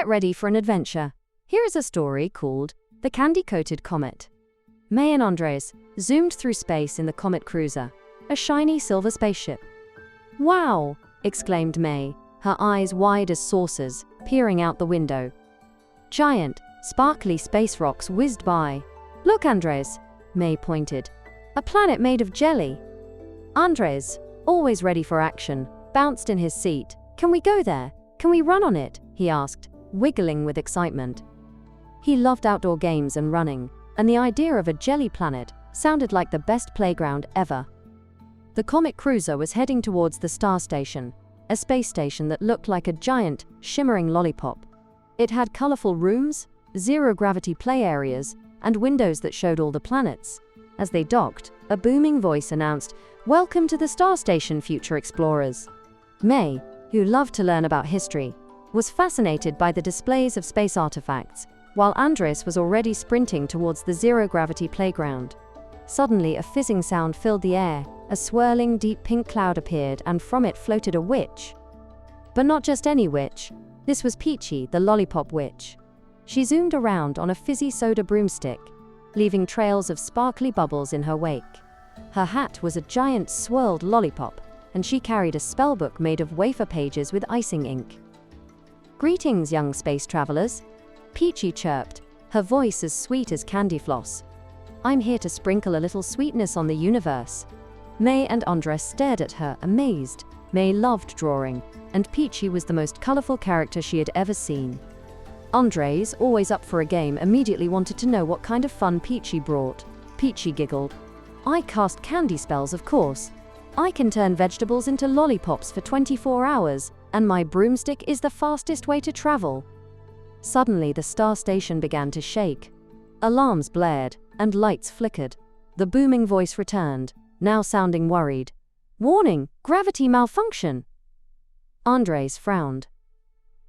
Get ready for an adventure. Here is a story called The Candy-Coated Comet. Mei and Andres zoomed through space in the Comet Cruiser, a shiny silver spaceship. "Wow!" exclaimed Mei, her eyes wide as saucers, peering out the window. Giant, sparkly space rocks whizzed by. "Look, Andres," Mei pointed. "A planet made of jelly." Andres, always ready for action, bounced in his seat. "Can we go there? Can we run on it?" he asked, wiggling with excitement. He loved outdoor games and running, and the idea of a jelly planet sounded like the best playground ever. The Comet Cruiser was heading towards the Star Station, a space station that looked like a giant, shimmering lollipop. It had colorful rooms, zero-gravity play areas, and windows that showed all the planets. As they docked, a booming voice announced, "Welcome to the Star Station, future explorers." Mei, who loved to learn about history, was fascinated by the displays of space artifacts, while Andres was already sprinting towards the zero-gravity playground. Suddenly, a fizzing sound filled the air. A swirling, deep pink cloud appeared, and from it floated a witch. But not just any witch. This was Peachy, the lollipop witch. She zoomed around on a fizzy soda broomstick, leaving trails of sparkly bubbles in her wake. Her hat was a giant swirled lollipop, and she carried a spellbook made of wafer pages with icing ink. "Greetings, young space travelers," Peachy chirped, her voice as sweet as candy floss. "I'm here to sprinkle a little sweetness on the universe." Mei and Andres stared at her, amazed. Mei loved drawing, and Peachy was the most colorful character she had ever seen. Andres, always up for a game, immediately wanted to know what kind of fun Peachy brought. Peachy giggled. "I cast candy spells, of course. I can turn vegetables into lollipops for 24 hours, and my broomstick is the fastest way to travel." Suddenly, the star station began to shake. Alarms blared, and lights flickered. The booming voice returned, now sounding worried. "Warning, gravity malfunction." Andres frowned.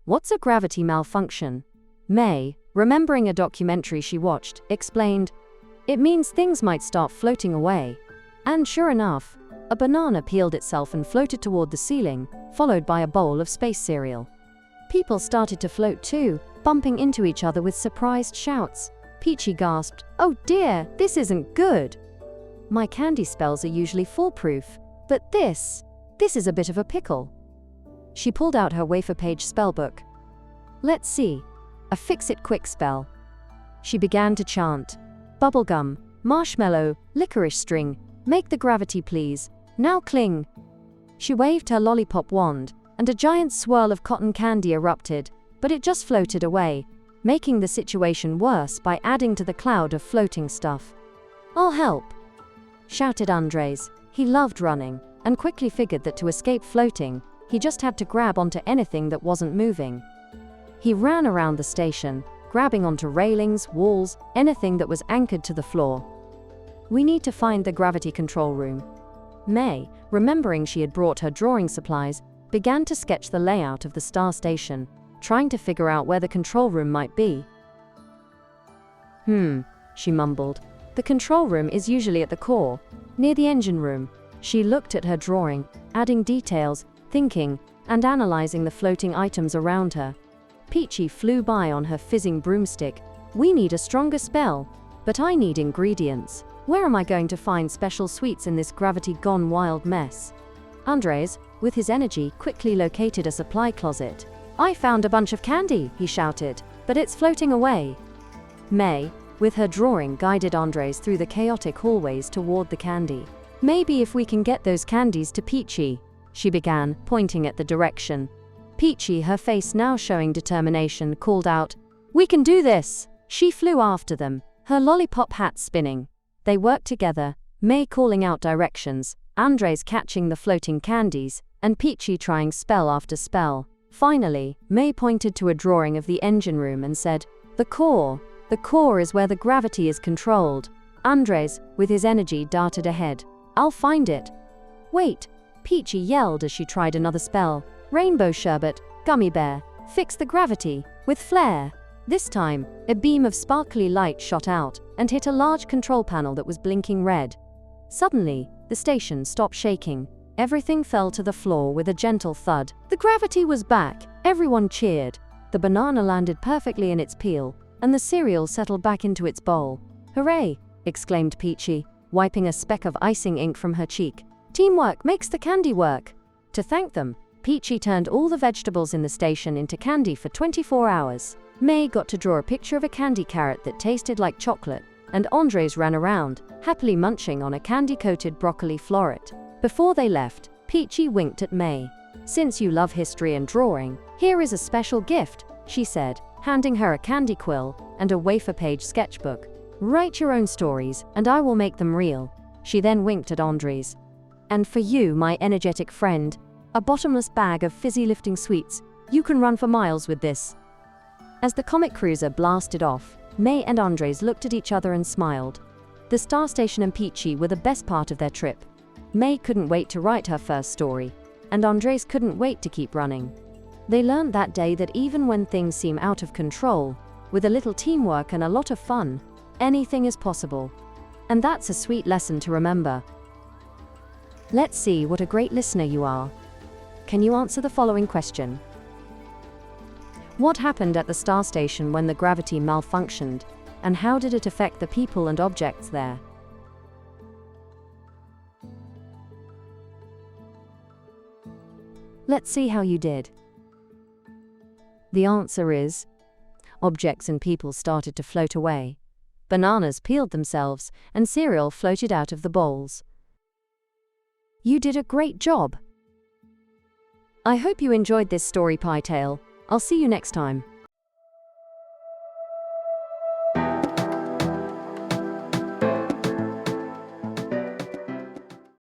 "What's a gravity malfunction?" Mei, remembering a documentary she watched, explained, "It means things might start floating away." And sure enough, a banana peeled itself and floated toward the ceiling, followed by a bowl of space cereal. People started to float too, bumping into each other with surprised shouts. Peachy gasped, "Oh dear, this isn't good. My candy spells are usually foolproof, but this is a bit of a pickle." She pulled out her wafer page spellbook. "Let's see. A fix-it-quick spell." She began to chant, "Bubblegum, marshmallow, licorice string, make the gravity please, now cling." She waved her lollipop wand, and a giant swirl of cotton candy erupted, but it just floated away, making the situation worse by adding to the cloud of floating stuff. "I'll help," shouted Andres. He loved running, and quickly figured that to escape floating, he just had to grab onto anything that wasn't moving. He ran around the station, grabbing onto railings, walls, anything that was anchored to the floor. "We need to find the gravity control room." Mei, remembering she had brought her drawing supplies, began to sketch the layout of the star station, trying to figure out where the control room might be. She mumbled. "The control room is usually at the core, near the engine room." She looked at her drawing, adding details, thinking, and analyzing the floating items around her. Peachy flew by on her fizzing broomstick. "We need a stronger spell, but I need ingredients. Where am I going to find special sweets in this gravity-gone wild mess?" Andres, with his energy, quickly located a supply closet. "I found a bunch of candy," he shouted, "but it's floating away." Mei, with her drawing, guided Andres through the chaotic hallways toward the candy. "Maybe if we can get those candies to Peachy," she began, pointing at the direction. Peachy, her face now showing determination, called out, "We can do this!" She flew after them, her lollipop hat spinning. They worked together, Mei calling out directions, Andres catching the floating candies, and Peachy trying spell after spell. Finally, Mei pointed to a drawing of the engine room and said, "The core. The core is where the gravity is controlled." Andres, with his energy, darted ahead. "I'll find it." "Wait," Peachy yelled as she tried another spell. "Rainbow sherbet, gummy bear, fix the gravity, with flair." This time, a beam of sparkly light shot out and hit a large control panel that was blinking red. Suddenly, the station stopped shaking. Everything fell to the floor with a gentle thud. The gravity was back. Everyone cheered. The banana landed perfectly in its peel, and the cereal settled back into its bowl. "Hooray!" exclaimed Peachy, wiping a speck of icing ink from her cheek. "Teamwork makes the candy work." To thank them, Peachy turned all the vegetables in the station into candy for 24 hours. Mei got to draw a picture of a candy carrot that tasted like chocolate, and Andres ran around, happily munching on a candy-coated broccoli floret. Before they left, Peachy winked at Mei. "Since you love history and drawing, here is a special gift," she said, handing her a candy quill and a wafer-page sketchbook. "Write your own stories, and I will make them real." She then winked at Andres. "And for you, my energetic friend, a bottomless bag of fizzy-lifting sweets. You can run for miles with this." As the Comet Cruiser blasted off, Mei and Andres looked at each other and smiled. The Star Station and Peachy were the best part of their trip. Mei couldn't wait to write her first story, and Andres couldn't wait to keep running. They learned that day that even when things seem out of control, with a little teamwork and a lot of fun, anything is possible. And that's a sweet lesson to remember. Let's see what a great listener you are. Can you answer the following question? What happened at the Star Station when the gravity malfunctioned, and how did it affect the people and objects there? Let's see how you did. The answer is, objects and people started to float away. Bananas peeled themselves, and cereal floated out of the bowls. You did a great job! I hope you enjoyed this story pie tale. I'll see you next time.